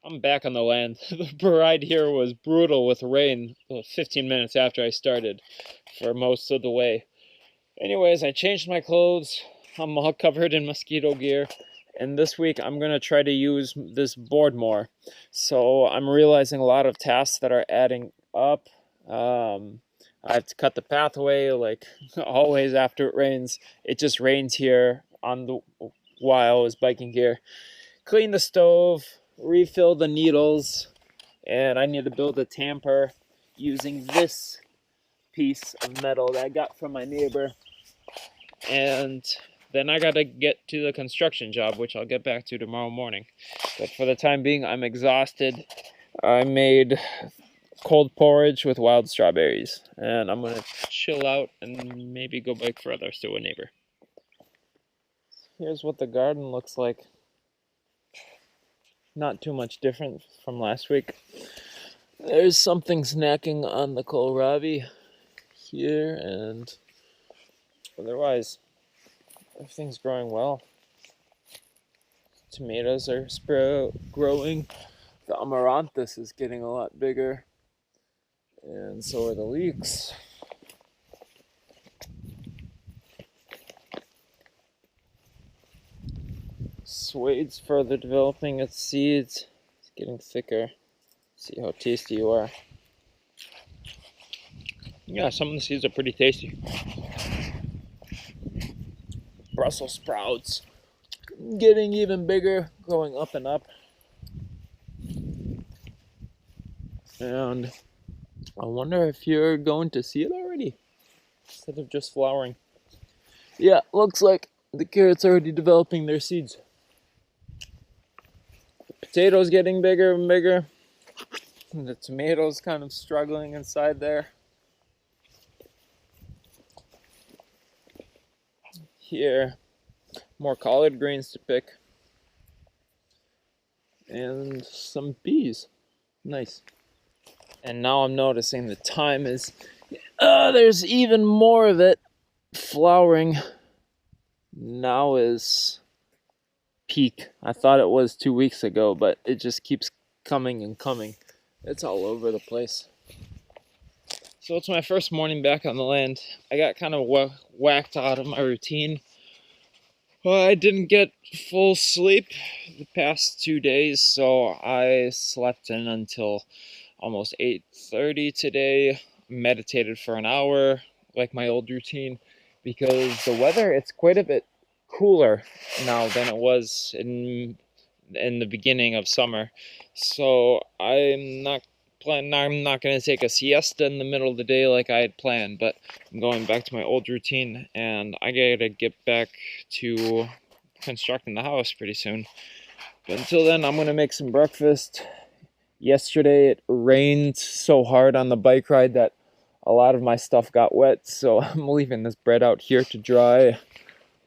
I'm back on the land. The ride here was brutal with rain 15 minutes after I started for most of the way. Anyways, I changed my clothes. I'm all covered in mosquito gear. And this week I'm going to try to use this board more. So I'm realizing a lot of tasks that are adding up. I have to cut the pathway, like always after it rains. It just rains here on the while I was biking here. Clean the stove, refill the needles, and I need to build a tamper using this piece of metal that I got from my neighbor. And then I gotta get to the construction job, which I'll get back to tomorrow morning. But for the time being, I'm exhausted. I made cold porridge with wild strawberries, and I'm gonna chill out and maybe go bike further to a neighbor. Here's what the garden looks like. Not too much different from last week. There's something snacking on the kohlrabi here, and otherwise everything's growing well. Tomatoes are growing. The amaranthus is getting a lot bigger, and so are the leeks. Swedes further developing its seeds. It's getting thicker. See how tasty you are. Yeah, some of the seeds are pretty tasty. Brussels sprouts getting even bigger, growing up and up. And I wonder if you're going to see it already instead of just flowering. Yeah, looks like the carrots are already developing their seeds. The potatoes getting bigger and bigger. And the tomatoes kind of struggling inside there. Here, more collard greens to pick. And some peas. Nice. And now I'm noticing the time is... there's even more of it flowering. Now is peak. I thought it was 2 weeks ago, but it just keeps coming and coming. It's all over the place. So it's my first morning back on the land. I got kind of whacked out of my routine. Well, I didn't get full sleep the past 2 days, so I slept in until almost 8:30 today. Meditated for an hour, like my old routine, because the weather, it's quite a bit cooler now than it was in the beginning of summer. So I'm not going to take a siesta in the middle of the day like I had planned, but I'm going back to my old routine, and I gotta get back to constructing the house pretty soon. But until then, I'm gonna make some breakfast. Yesterday it rained so hard on the bike ride that a lot of my stuff got wet, so I'm leaving this bread out here to dry.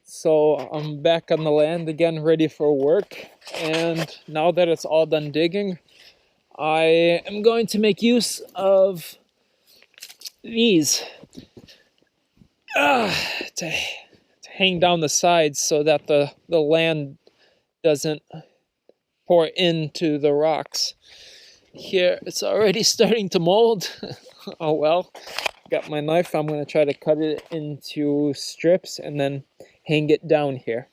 So I'm back on the land again, ready for work, and now that it's all done digging, I am going to make use of these to hang down the sides so that the land doesn't pour into the rocks. Here, it's already starting to mold. Oh well. Got my knife. I'm going to try to cut it into strips and then hang it down here.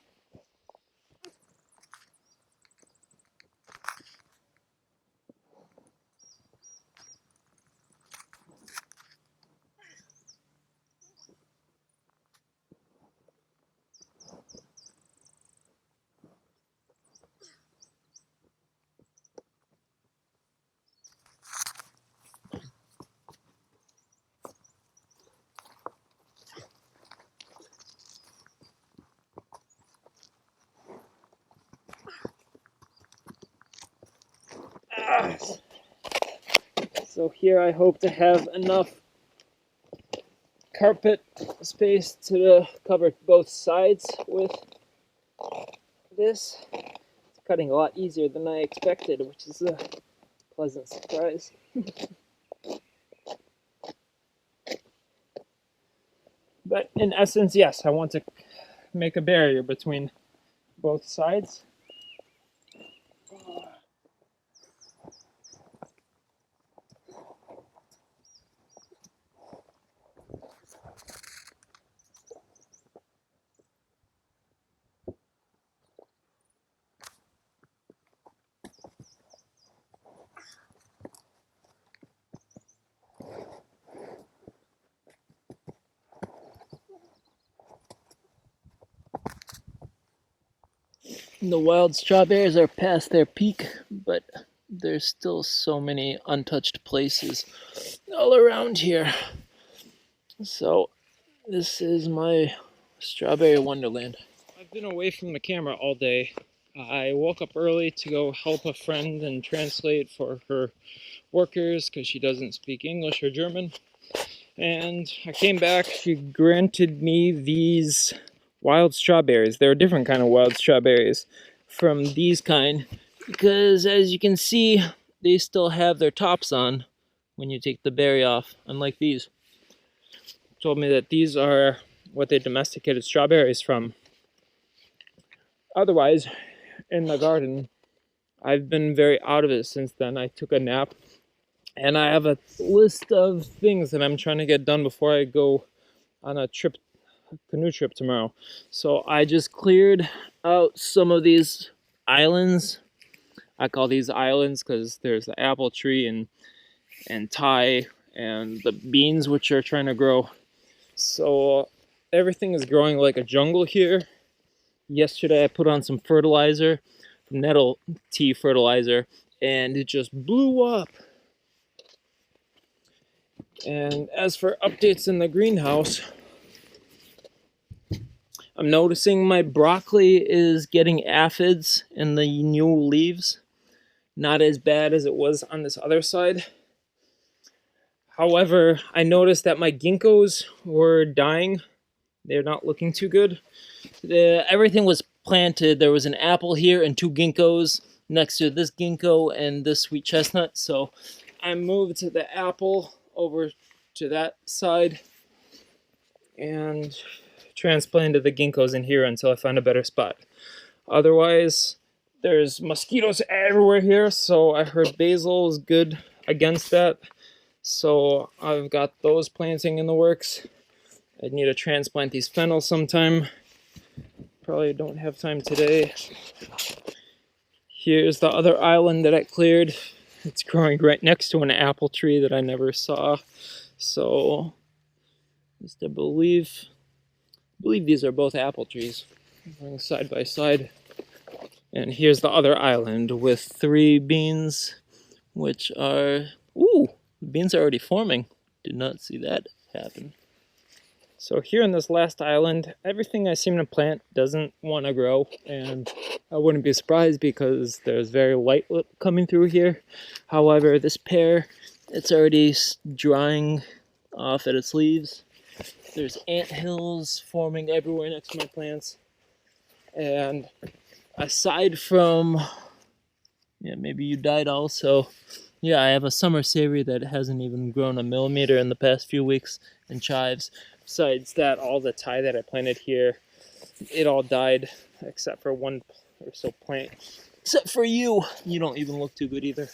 So here I hope to have enough carpet space to cover both sides with this. It's cutting a lot easier than I expected, which is a pleasant surprise. But in essence, yes, I want to make a barrier between both sides. The wild strawberries are past their peak, but there's still so many untouched places all around here. So this is my strawberry wonderland. I've been away from the camera all day. I woke up early to go help a friend and translate for her workers because she doesn't speak English or German. And I came back, she granted me these wild strawberries. They're a different kind of wild strawberries from these kind because, as you can see, they still have their tops on when you take the berry off, unlike these. Told me that these are what they domesticated strawberries from. Otherwise, in the garden, I've been very out of it since then. I took a nap, and I have a list of things that I'm trying to get done before I go on a canoe trip tomorrow. So I just cleared out some of these islands. I call these islands because there's the apple tree and Thai and the beans which are trying to grow. So everything is growing like a jungle here. Yesterday I put on some fertilizer, nettle tea fertilizer, and it just blew up. And as for updates in the greenhouse, I'm noticing my broccoli is getting aphids in the new leaves. Not as bad as it was on this other side. However, I noticed that my ginkgos were dying. They're not looking too good. Everything was planted. There was an apple here and 2 ginkgos next to this ginkgo and this sweet chestnut. So I moved the apple over to that side and transplanted the ginkgos in here until I find a better spot. Otherwise, there's mosquitoes everywhere here, so I heard basil is good against that. So I've got those planting in the works. I need to transplant these fennels sometime. Probably don't have time today. Here's the other island that I cleared. It's growing right next to an apple tree that I never saw. So, I believe these are both apple trees growing side by side. And here's the other island with 3 beans, which are... Ooh! The beans are already forming. Did not see that happen. So here in this last island, everything I seem to plant doesn't want to grow, and I wouldn't be surprised because there's very light coming through here. However, this pear, it's already drying off at its leaves. There's anthills forming everywhere next to my plants. And aside from, maybe you died also. Yeah, I have a summer savory that hasn't even grown a millimeter in the past few weeks, and chives. Besides that, all the Thai that I planted here, it all died except for 1 or so plant. Except for you. You don't even look too good either.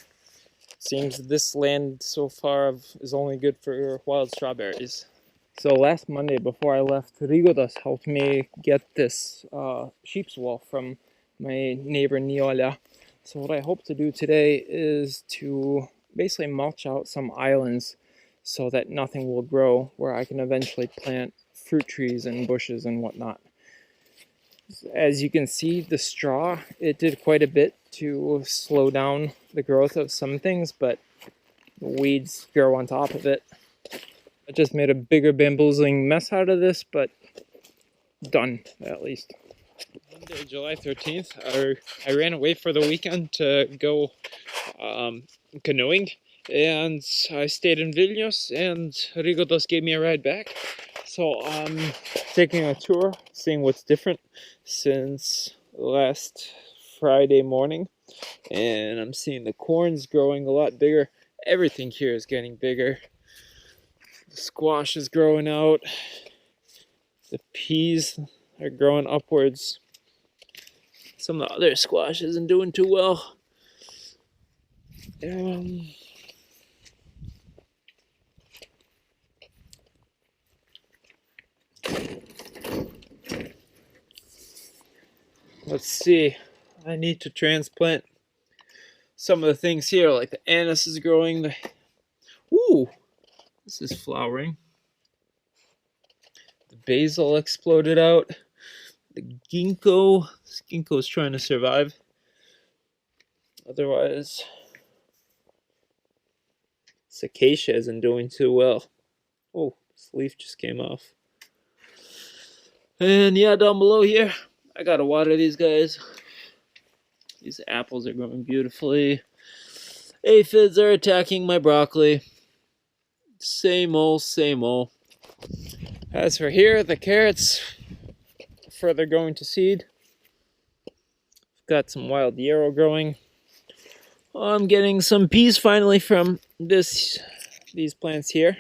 Seems this land so far is only good for wild strawberries. So last Monday before I left, Rigodas helped me get this sheep's wool from my neighbor Niola. So what I hope to do today is to basically mulch out some islands so that nothing will grow, where I can eventually plant fruit trees and bushes and whatnot. As you can see, the straw, it did quite a bit to slow down the growth of some things, but weeds grow on top of it. I just made a bigger bamboozling mess out of this, but done, at least. Monday, July 13th, I ran away for the weekend to go canoeing, and I stayed in Vilnius, and Rigodas gave me a ride back. So I'm taking a tour, seeing what's different since last Friday morning, and I'm seeing the corn's growing a lot bigger. Everything here is getting bigger. The squash is growing out. The peas are growing upwards. Some of the other squash isn't doing too well. Let's see. I need to transplant some of the things here, like the anise is growing. Ooh, this is flowering. The basil exploded out. the ginkgo. This ginkgo is trying to survive. Otherwise, this acacia isn't doing too well. Oh, this leaf just came off. And yeah, down below here, I gotta water these guys. These apples are growing beautifully. Aphids are attacking my broccoli. Same old, same old. As for here, the carrots, further going to seed. Got some wild yarrow growing. I'm getting some peas finally from these plants here.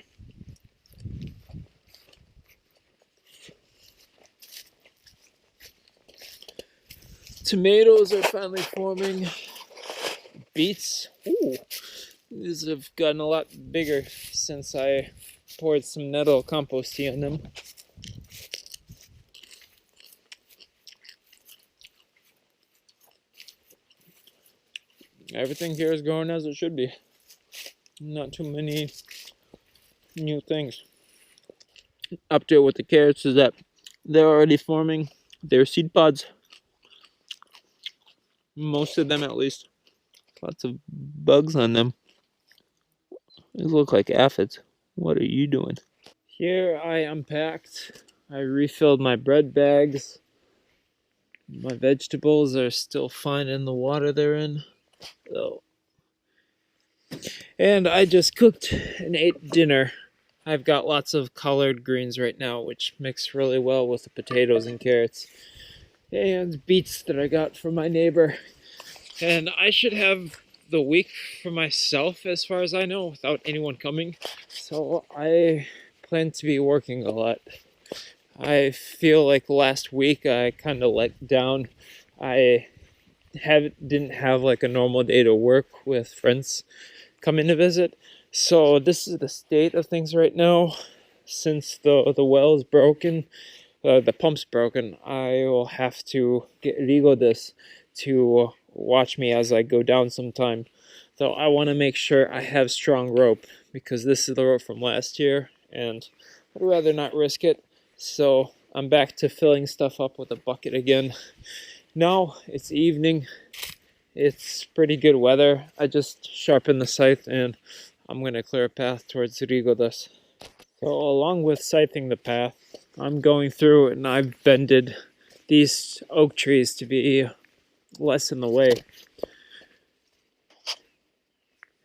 Tomatoes are finally forming. Beets. Ooh, these have gotten a lot bigger since I poured some nettle compost tea on them. Everything here is growing as it should be. Not too many new things. Update with the carrots is that they're already forming their seed pods. Most of them, at least. Lots of bugs on them. These look like aphids. What are you doing? Here I unpacked. I refilled my bread bags. My vegetables are still fine in the water they're in. So. And I just cooked and ate dinner. I've got lots of collard greens right now, which mix really well with the potatoes and carrots. And beets that I got from my neighbor. And I should have the week for myself as far as I know without anyone coming. So I plan to be working a lot. I feel like last week I kind of let down. I didn't have like a normal day to work with friends coming to visit. So this is the state of things right now. Since the well is broken, the pump's broken, I will have to get Rigo this to watch me as I go down sometime. So I want to make sure I have strong rope because this is the rope from last year and I'd rather not risk it. So I'm back to filling stuff up with a bucket again. Now it's evening. It's pretty good weather. I just sharpened the scythe and I'm going to clear a path towards Rigodas. So along with scything the path, I'm going through and I've bended these oak trees to be less in the way.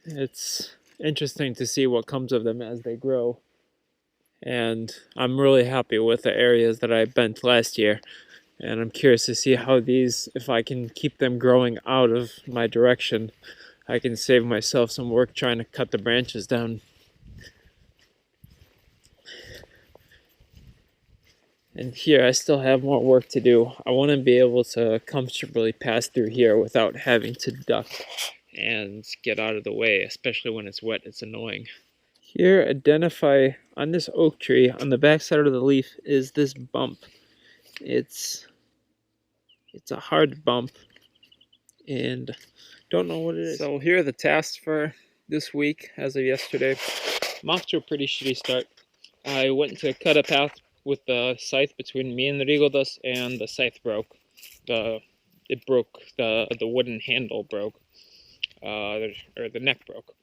It's interesting to see what comes of them as they grow. And I'm really happy with the areas that I bent last year. And I'm curious to see how these, if I can keep them growing out of my direction, I can save myself some work trying to cut the branches down. And here I still have more work to do. I want to be able to comfortably pass through here without having to duck and get out of the way, especially when it's wet. It's annoying. Here, identify on this oak tree, on the back side of the leaf, is this bump. It's a hard bump, and don't know what it is. So here are the tasks for this week as of yesterday. I'm off to a pretty shitty start. I went to cut a path with the scythe between me and the Rigodas, and the scythe broke. It broke, the wooden handle broke, or the neck broke.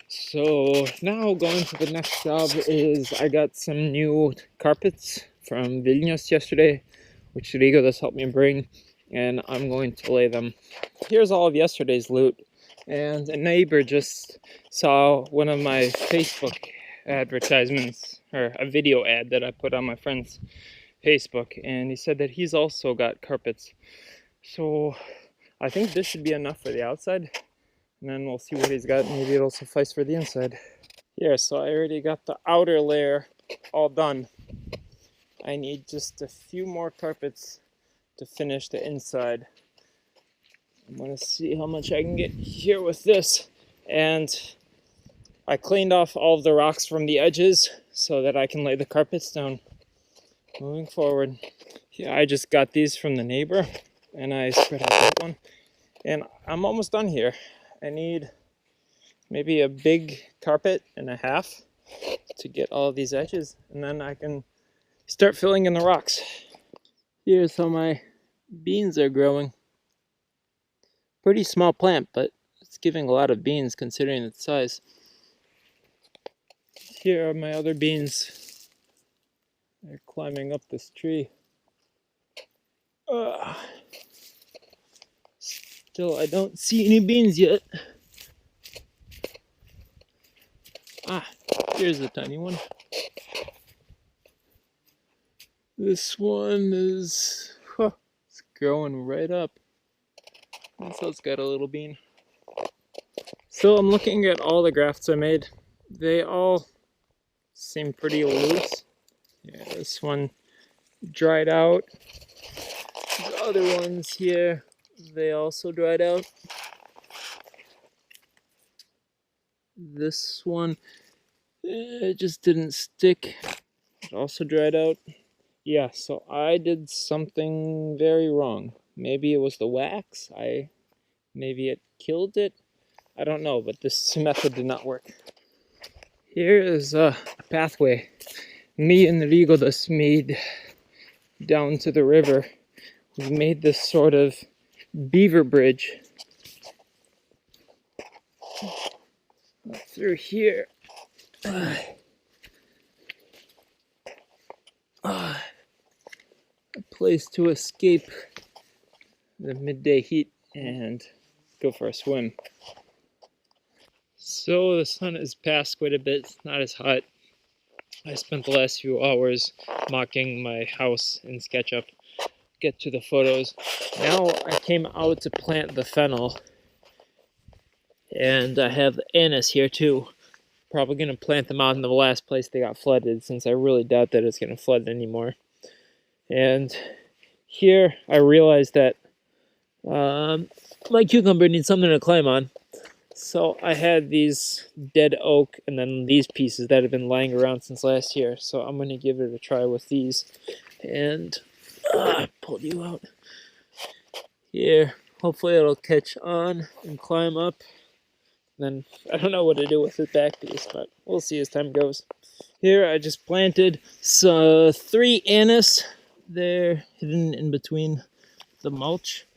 So now going to the next job is I got some new carpets from Vilnius yesterday, which Rigodas helped me bring, and I'm going to lay them. Here's all of yesterday's loot, and a neighbor just saw one of my Facebook advertisements, or a video ad that I put on my friend's Facebook, and he said that he's also got carpets. So I think this should be enough for the outside, and then we'll see what he's got. Maybe it'll suffice for the inside. Here, so I already got the outer layer all done. I need just a few more carpets to finish the inside. I'm gonna see how much I can get here with this. And I cleaned off all of the rocks from the edges so that I can lay the carpets down. Moving forward. Yeah, I just got these from the neighbor and I spread out that one. And I'm almost done here. I need maybe a big carpet and a half to get all of these edges, and then I can start filling in the rocks. Here's how my beans are growing. Pretty small plant, but it's giving a lot of beans considering its size. Here are my other beans. They're climbing up this tree. Still, I don't see any beans yet. Here's a tiny one. This one is, it's growing right up. And so it's got a little bean. So I'm looking at all the grafts I made. They all seem pretty loose. Yeah, this one dried out. The other ones here, they also dried out. This one, it just didn't stick. It also dried out. Yeah, so I did something very wrong. Maybe it was the wax. Maybe it killed it. I don't know, but this method did not work. Here is a pathway me and Rigodas made down to the river. We made this sort of beaver bridge through here. A place to escape the midday heat and go for a swim. So the sun has passed quite a bit, it's not as hot. I spent the last few hours mocking my house in SketchUp. Get to the photos. Now I came out to plant the fennel. And I have anise here too. Probably going to plant them out in the last place they got flooded, since I really doubt that it's going to flood anymore. And here I realized that my cucumber needs something to climb on. So I had these dead oak and then these pieces that have been lying around since last year. So I'm going to give it a try with these. And pulled you out. Here, hopefully it'll catch on and climb up. Then I don't know what to do with the back piece, but we'll see as time goes. Here I just planted 3 anise. They're hidden in between the mulch.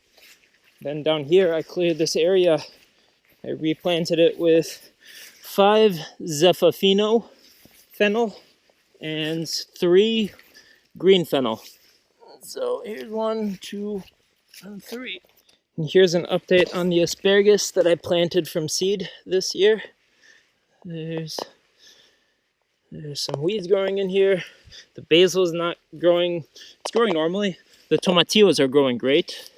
Then down here I cleared this area. I replanted it with 5 Zephafino fennel and 3 green fennel. So here's 1, 2, and 3. And here's an update on the asparagus that I planted from seed this year. There's some weeds growing in here. The basil is not growing. It's growing normally. The tomatillos are growing great.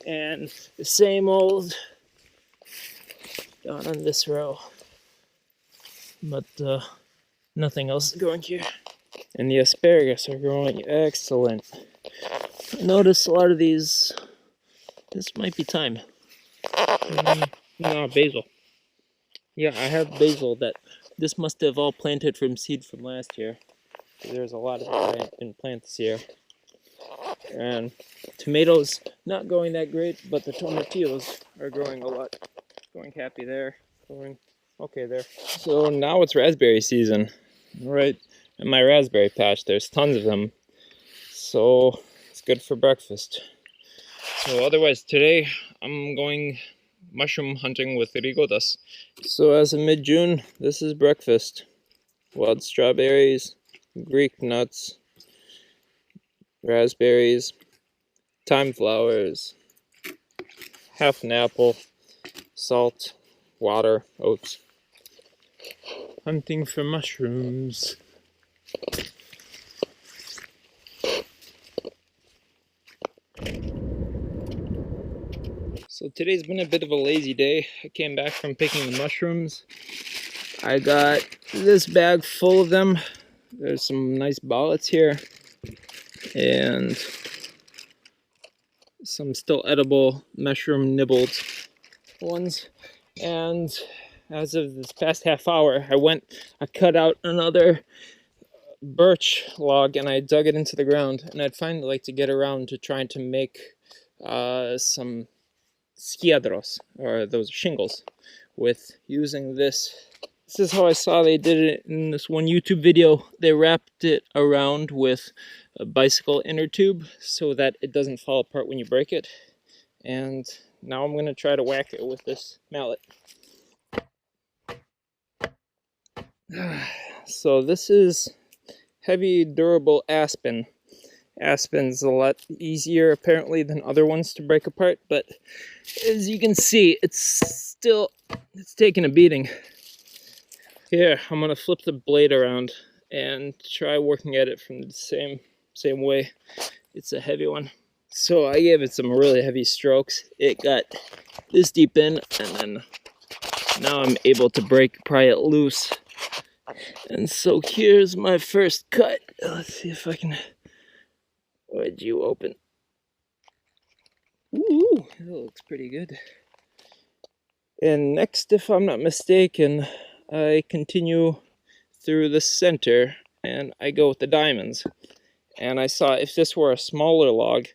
And the same old down on this row. But nothing else is growing here. And the asparagus are growing excellent. Notice a lot of these. This might be time. No, basil. Yeah, I have basil that this must have all planted from seed from last year. There's a lot of it I didn't plant this year. And tomatoes not growing that great, but the tomatillos are growing a lot. Growing happy there. Growing okay there. So now it's raspberry season. Right in my raspberry patch, there's tons of them. So it's good for breakfast. So otherwise today I'm going mushroom hunting with Rigodas. So as of mid-June, this is breakfast. Wild strawberries, Greek nuts, raspberries, thyme flowers, half an apple, salt, water, oats. Hunting for mushrooms. So today's been a bit of a lazy day. I came back from picking the mushrooms. I got this bag full of them. There's some nice bollets here. And some still edible mushroom nibbled ones. And as of this past half hour, I cut out another birch log and I dug it into the ground. And I'd finally like to get around to trying to make some skiadros, or those shingles, with using this This is how I saw they did it in this one YouTube video. They wrapped it around with a bicycle inner tube so that it doesn't fall apart when you break it. And now I'm going to try to whack it with this mallet. So this is heavy, durable aspen. Aspen's a lot easier apparently than other ones to break apart, but as you can see, it's taking a beating. Here, I'm gonna flip the blade around and try working at it from the same way. It's a heavy one. So I gave it some really heavy strokes. It got this deep in, and then now I'm able to pry it loose. And so here's my first cut. Let's see if I can wedge you open. Ooh, that looks pretty good. And next, if I'm not mistaken, I continue through the center and I go with the diamonds. And I saw if this were a smaller log,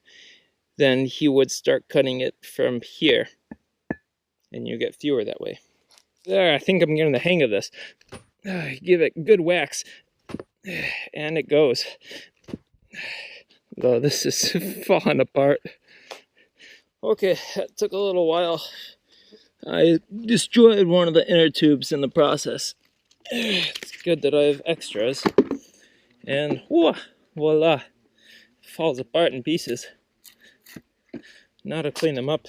then he would start cutting it from here. And you get fewer that way. There, I think I'm getting the hang of this. Give it good whacks. And it goes. Though this is falling apart. Okay, that took a little while. I destroyed one of the inner tubes in the process. It's good that I have extras. And voila, falls apart in pieces. Now to clean them up.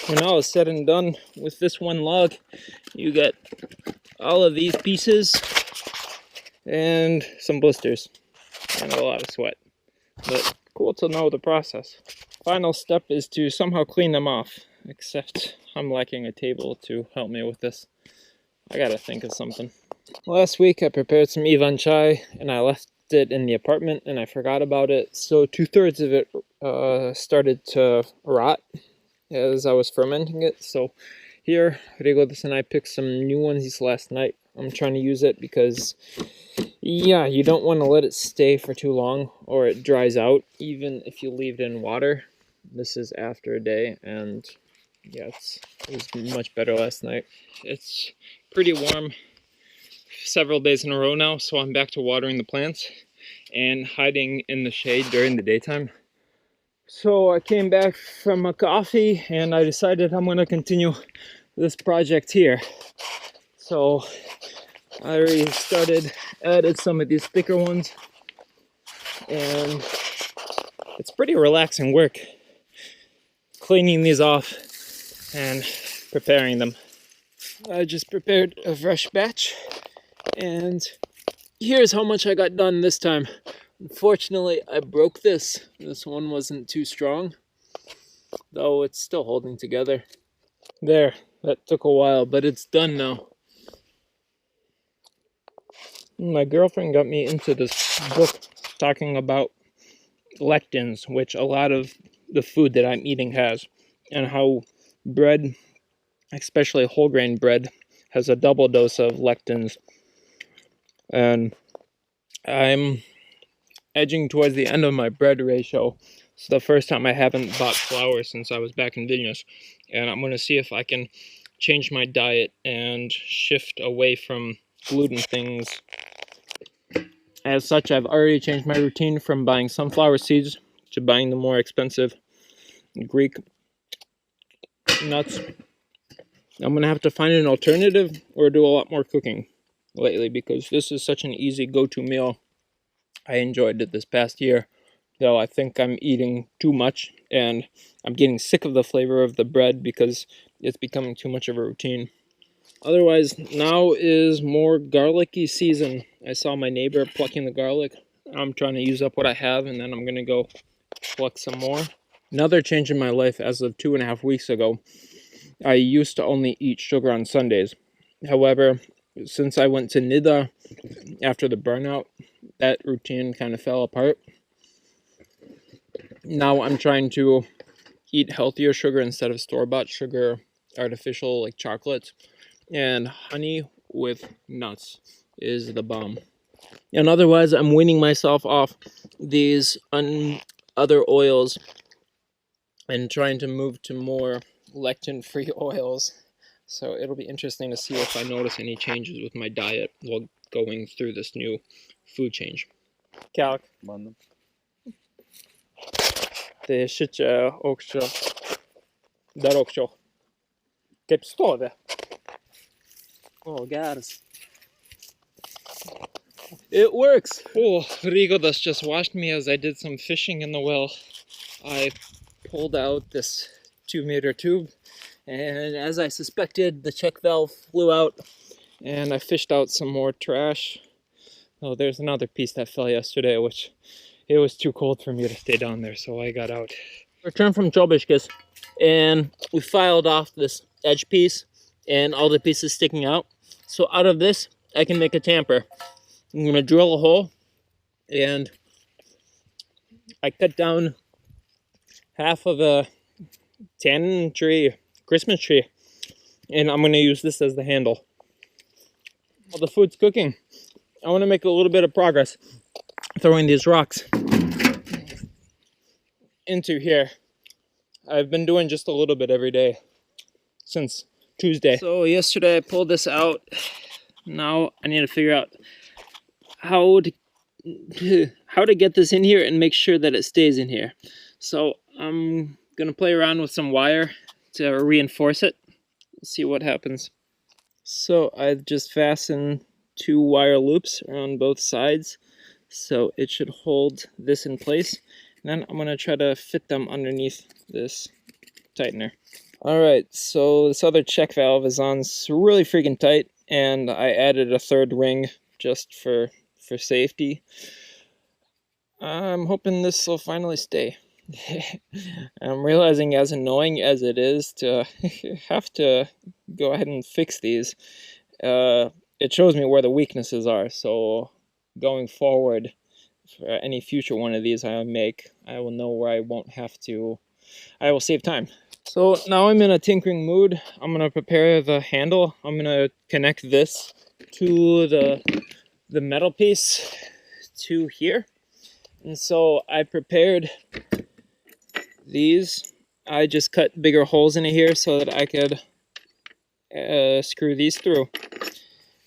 When all is said and done with this one log, you get all of these pieces and some blisters and a lot of sweat. But cool to know the process. Final step is to somehow clean them off, except I'm lacking a table to help me with this. I gotta think of something. Last week I prepared some Ivan Chay and I left it in the apartment and I forgot about it. So 2/3 of it started to rot as I was fermenting it. So here, Rigodas and I picked some new ones last night. I'm trying to use it because, yeah, you don't want to let it stay for too long or it dries out, even if you leave it in water. This is after a day, and yeah, it was much better last night. It's pretty warm several days in a row now, so I'm back to watering the plants and hiding in the shade during the daytime. So I came back from a coffee and I decided I'm going to continue this project here. So I already added some of these thicker ones, and it's pretty relaxing work cleaning these off and preparing them. I just prepared a fresh batch, and here's how much I got done this time. Unfortunately, I broke this. This one wasn't too strong, though it's still holding together. There, that took a while, but it's done now. My girlfriend got me into this book talking about lectins, which a lot of the food that I'm eating has, and how bread, especially whole grain bread, has a double dose of lectins. And I'm edging towards the end of my bread ratio. It's the first time I haven't bought flour since I was back in Vilnius, and I'm going to see if I can change my diet and shift away from gluten things. As such, I've already changed my routine from buying sunflower seeds to buying the more expensive Greek nuts. I'm going to have to find an alternative or do a lot more cooking lately because this is such an easy go-to meal. I enjoyed it this past year, though I think I'm eating too much and I'm getting sick of the flavor of the bread because it's becoming too much of a routine. Otherwise, now is more garlicky season. I saw my neighbor plucking the garlic. I'm trying to use up what I have, and then I'm going to go pluck some more. Another change in my life as of 2.5 weeks ago. I used to only eat sugar on Sundays. However, since I went to Nida after the burnout, that routine kind of fell apart. Now I'm trying to eat healthier sugar instead of store-bought sugar, artificial like chocolates. And honey with nuts is the bomb. And otherwise, I'm weaning myself off these other oils and trying to move to more lectin-free oils. So it'll be interesting to see if I notice any changes with my diet while going through this new food change. Kalk. Det är också där också. Typ står det. Oh, guys. It works! Oh, Rigo just watched me as I did some fishing in the well. I pulled out this 2-meter tube, and as I suspected, the check valve flew out, and I fished out some more trash. Oh, there's another piece that fell yesterday, which it was too cold for me to stay down there, so I got out. Returned from Jobishkas, and we filed off this edge piece and all the pieces sticking out. So out of this, I can make a tamper. I'm gonna drill a hole, and I cut down half of a tannin tree, Christmas tree, and I'm gonna use this as the handle. While the food's cooking, I wanna make a little bit of progress throwing these rocks into here. I've been doing just a little bit every day since Tuesday. So yesterday I pulled this out. Now I need to figure out how to get this in here and make sure that it stays in here. So I'm gonna play around with some wire to reinforce it. See what happens. So I've just fastened 2 wire loops around both sides, so it should hold this in place. And then I'm gonna try to fit them underneath this tightener. Alright, so this other check valve is on really freaking tight, and I added a 3rd ring just for safety. I'm hoping this will finally stay. I'm realizing, as annoying as it is to have to go ahead and fix these, it shows me where the weaknesses are. So going forward, for any future one of these I make, I will know where I won't have to, I will save time. So now I'm in a tinkering mood. I'm going to prepare the handle. I'm going to connect this to the metal piece to here. And so I prepared these. I just cut bigger holes in here so that I could screw these through.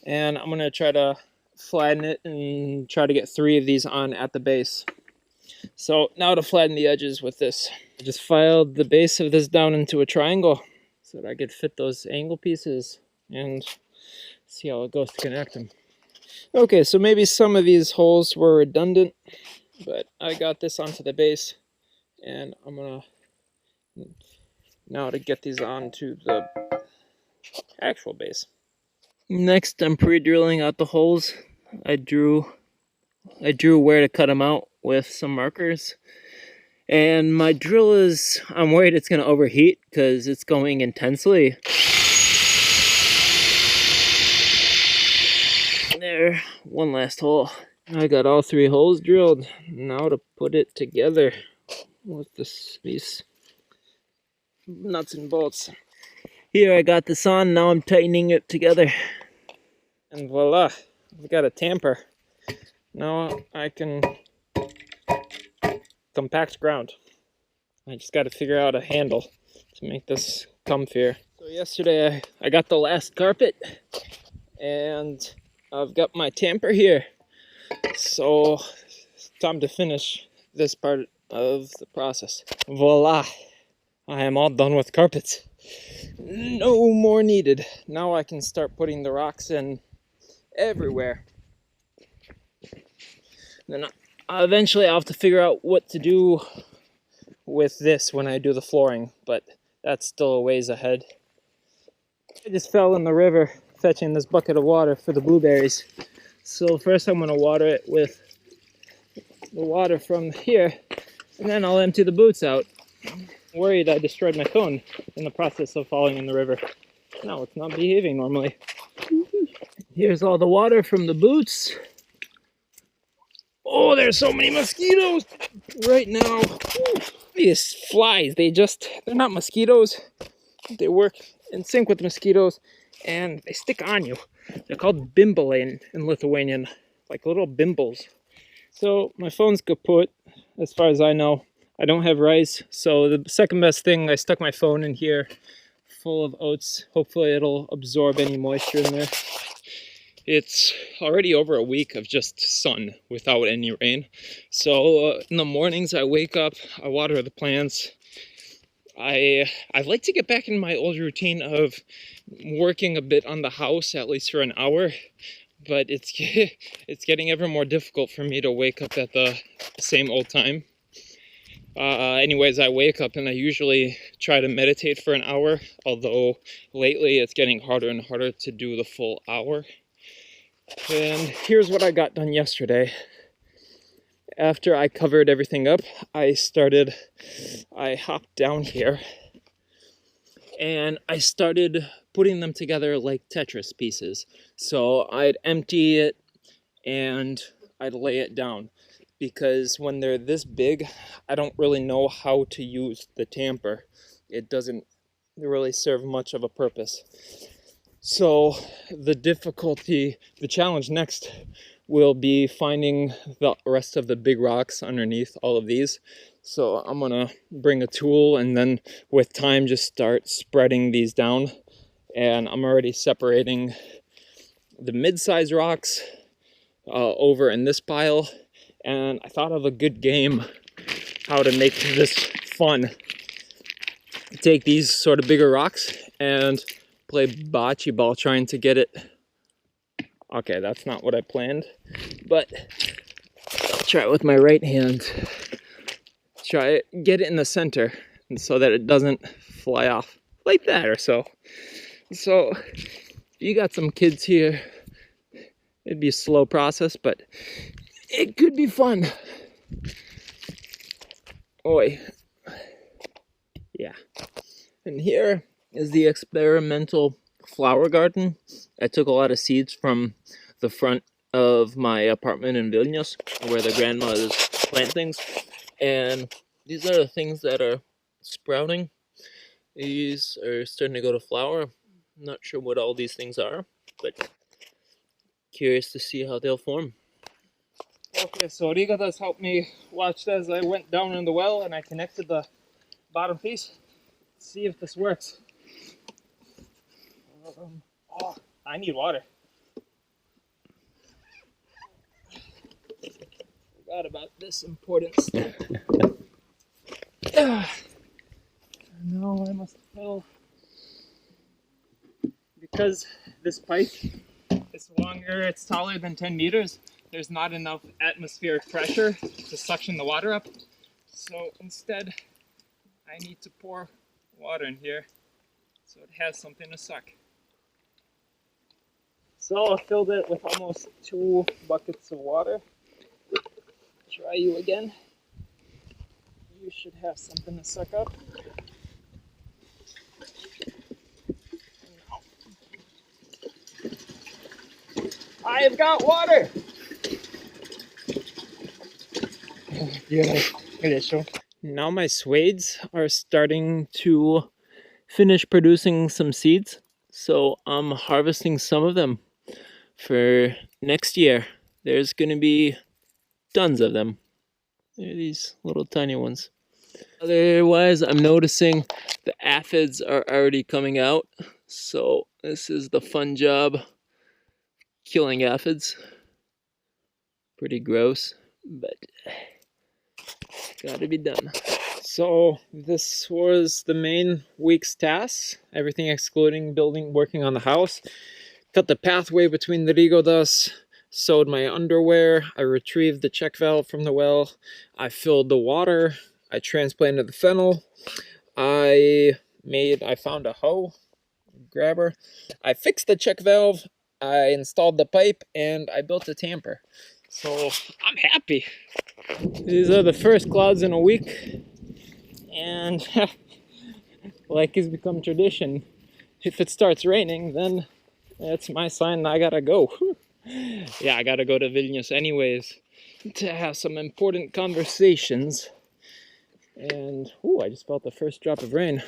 And I'm going to try to flatten it and try to get 3 of these on at the base. So now to flatten the edges with this, I just filed the base of this down into a triangle so that I could fit those angle pieces and see how it goes to connect them. Okay, so maybe some of these holes were redundant, but I got this onto the base, and I'm gonna now to get these onto the actual base. Next, I'm pre-drilling out the holes. I drew where to cut them out with some markers, and my drill is, I'm worried it's gonna overheat because it's going intensely. There, one last hole. I got all 3 holes drilled. Now to put it together with these nuts and bolts. Here I got this on, now I'm tightening it together. And voila, we got a tamper. Now I can compact ground. I just got to figure out a handle to make this comfier. So yesterday I got the last carpet, and I've got my tamper here. So it's time to finish this part of the process. Voila! I am all done with carpets. No more needed. Now I can start putting the rocks in everywhere. Then eventually I'll have to figure out what to do with this when I do the flooring, but that's still a ways ahead. I just fell in the river fetching this bucket of water for the blueberries. So first I'm going to water it with the water from here, and then I'll empty the boots out. I'm worried I destroyed my phone in the process of falling in the river. No, it's not behaving normally. Here's all the water from the boots. Oh, there's so many mosquitoes right now. Ooh, these flies, they're not mosquitoes. They work in sync with mosquitoes, and they stick on you. They're called bimbalai in Lithuanian, like little bimbles. So my phone's kaput, as far as I know. I don't have rice, so the second best thing, I stuck my phone in here full of oats. Hopefully it'll absorb any moisture in there. It's already over a week of just sun without any rain. So in the mornings I wake up, I water the plants. I like to get back in my old routine of working a bit on the house, at least for an hour. But it's getting ever more difficult for me to wake up at the same old time. Anyways, I wake up and I usually try to meditate for an hour, although lately it's getting harder and harder to do the full hour. And here's what I got done yesterday. After I covered everything up, I hopped down here and I started putting them together like Tetris pieces. So I'd empty it and I'd lay it down, because when they're this big, I don't really know how to use the tamper. It doesn't really serve much of a purpose. So the challenge next will be finding the rest of the big rocks underneath all of these. So I'm gonna bring a tool and then with time just start spreading these down. And I'm already separating the mid-size rocks over in this pile. And I thought of a good game how to make this fun. Take these sort of bigger rocks and play bocce ball trying to get it. Okay, that's not what I planned, but I'll try it with my right hand. Try it, get it in the center, and so that it doesn't fly off like that or so. So, if you got some kids here, it'd be a slow process, but it could be fun. Oi. Yeah. And here is the experimental flower garden. I took a lot of seeds from the front of my apartment in Vilnius, where the grandmothers plant things. And these are the things that are sprouting. These are starting to go to flower. I'm not sure what all these things are, but curious to see how they'll form. Okay, so Riga does help me watch as I went down in the well and I connected the bottom piece. Let's see if this works. Oh, I need water. Forgot about this important step. Now I must fill. Because this pipe is longer, it's taller than 10 meters, there's not enough atmospheric pressure to suction the water up. So instead, I need to pour water in here so it has something to suck. So I filled it with almost 2 buckets of water. Try you again. You should have something to suck up. I've got water! Now my swedes are starting to finish producing some seeds. So I'm harvesting some of them for next year. There's going to be tons of them. They're these little tiny ones. Otherwise, I'm noticing the aphids are already coming out. So this is the fun job, killing aphids. Pretty gross, but gotta be done. So this was the main week's task. Everything excluding working on the house. Cut the pathway between the rigodas, sewed my underwear, I retrieved the check valve from the well, I filled the water, I transplanted the fennel, I found a hoe, grabber, I fixed the check valve, I installed the pipe, and I built a tamper. So I'm happy. These are the first clouds in a week, and like has become tradition, if it starts raining, then that's my sign I gotta go. Yeah, I gotta go to Vilnius anyways to have some important conversations. And I just felt the first drop of rain.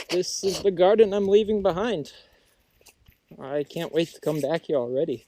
This is the garden I'm leaving behind. I can't wait to come back here already.